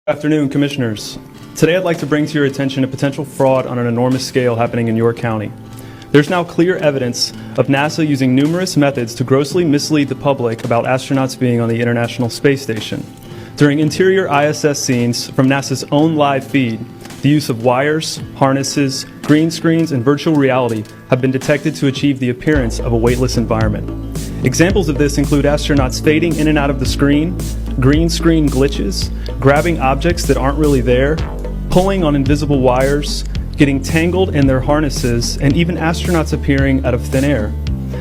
Afternoon, Commissioners. Today I'd like to bring to your attention a potential fraud on an enormous scale happening in York County. There's now clear evidence of NASA using numerous methods to grossly mislead the public about astronauts being on the International Space Station. During interior ISS scenes from NASA's own live feed, the use of wires, harnesses, green screens, and virtual reality have been detected to achieve the appearance of a weightless environment. Examples of this include astronauts fading in and out of the screen, green screen glitches, grabbing objects that aren't really there, pulling on invisible wires, getting tangled in their harnesses, and even astronauts appearing out of thin air.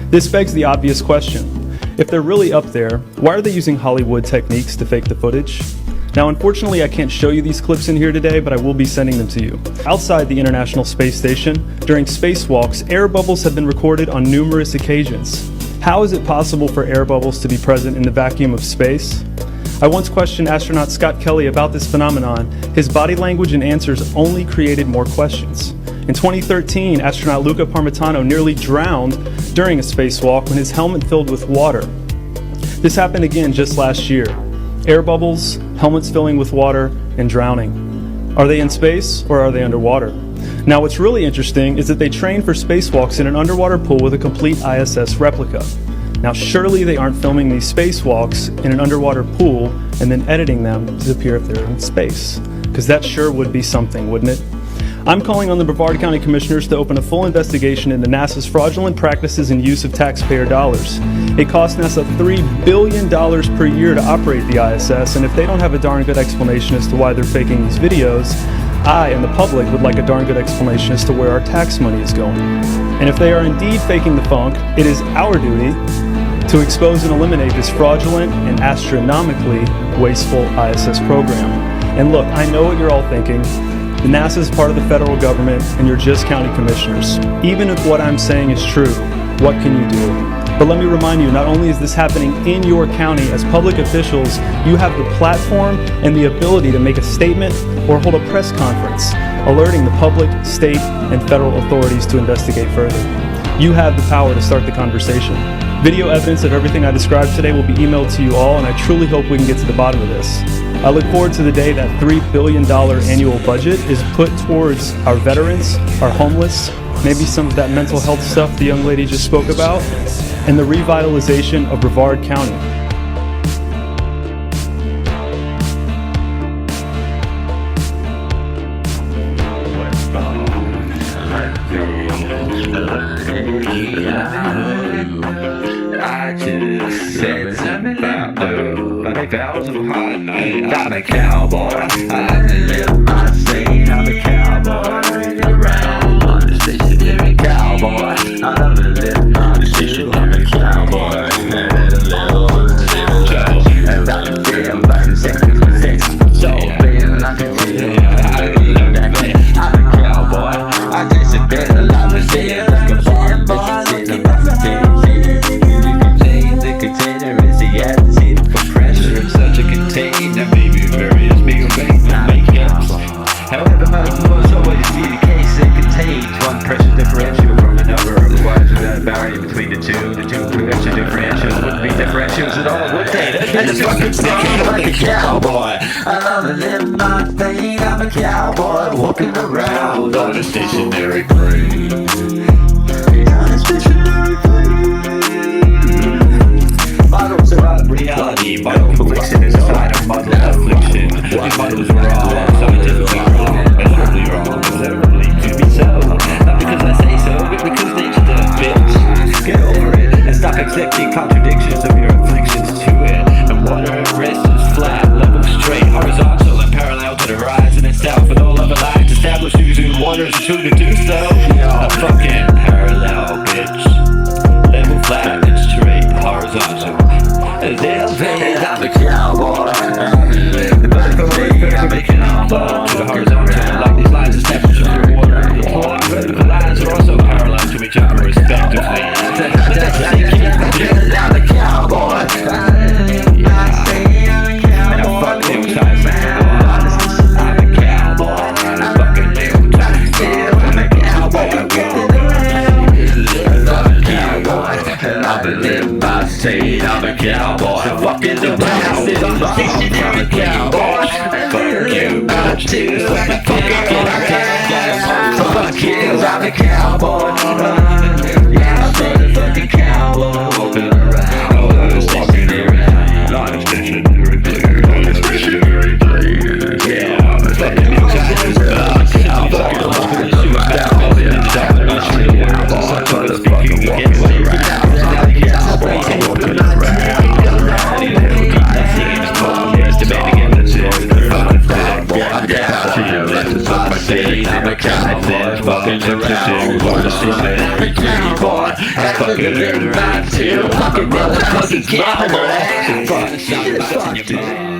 This begs the obvious question. If they're really up there, why are they using Hollywood techniques to fake the footage? Now, unfortunately, I can't show you these clips in here today, but I will be sending them to you. Outside the International Space Station, during spacewalks, air bubbles have been recorded on numerous occasions. How is it possible for air bubbles to be present in the vacuum of space? I once questioned astronaut Scott Kelly about this phenomenon. His body language and answers only created more questions. In 2013, astronaut Luca Parmitano nearly drowned during a spacewalk when his helmet filled with water. This happened again just last year. Air bubbles, helmets filling with water, and drowning. Are they in space or are they underwater? Now, what's really interesting is that they train for spacewalks in an underwater pool with a complete ISS replica. Now, surely they aren't filming these spacewalks in an underwater pool and then editing them to appear if they're in space, because that sure would be something, wouldn't it? I'm calling on the Brevard County Commissioners to open a full investigation into NASA's fraudulent practices and use of taxpayer dollars. It costs NASA $3 billion per year to operate the ISS, and if they don't have a darn good explanation as to why they're faking these videos, I and the public would like a darn good explanation as to where our tax money is going. And if they are indeed faking the funk, it is our duty to expose and eliminate this fraudulent and astronomically wasteful ISS program. And look, I know what you're all thinking. The NASA is part of the federal government and you're just county commissioners. Even if what I'm saying is true, what can you do? But let me remind you, not only is this happening in your county, as public officials, you have the platform and the ability to make a statement or hold a press conference, alerting the public, state, and federal authorities to investigate further. You have the power to start the conversation. Video evidence of everything I described today will be emailed to you all, and I truly hope we can get to the bottom of this. I look forward to the day that $3 billion annual budget is put towards our veterans, our homeless, maybe some of that mental health stuff the young lady just spoke about, and the revitalization of Brevard County. I just said something about the vows of hot night. I'm a cowboy, I live my scene. I'm a cowboy, around on the stationary cowboy. I love to live my scene. I'm a cowboy, and a little church. And I can feel like seconds, so big like a deal. I'm a cowboy, I just a bit of love and feel like a boy. That may be various bigger makeups. However, most always be the case it contains one pressure differential from another. Otherwise, without a barrier between the two pressure differentials wouldn't be differentials at all, would they? And it's fucking sticking like a cowboy. I love to live my thing. I'm a cowboy walking around on a stationary plane. On a stationary plane. Models are not reality. Vital conviction is a sign of model affliction. These models are all scientifically wrong, measurably wrong, observably to be so. Not because I say so, but because they just a bitch. Get over it and stop accepting contradictions of your afflictions to it. And water at rest is flat, level straight, horizontal and parallel to the horizon itself. With all other lines established using waters to do so. A fucking parallel, bitch. Level flat and straight, horizontal. I'm a cowboy. I'm a too. Fuck you, I'm a cowboy. Yeah, I'm a motherfucking cowboy. Walking around, walking around. Not stationary player, not stationary player. Yeah, I'm a fucking cowboy. I'm fucking walking around. Yeah, motherfucking walking around. I'm a cowboy, fucking around, I'm a cowboy, fucking around too, fucking motherfucking cowboy. Fuck you.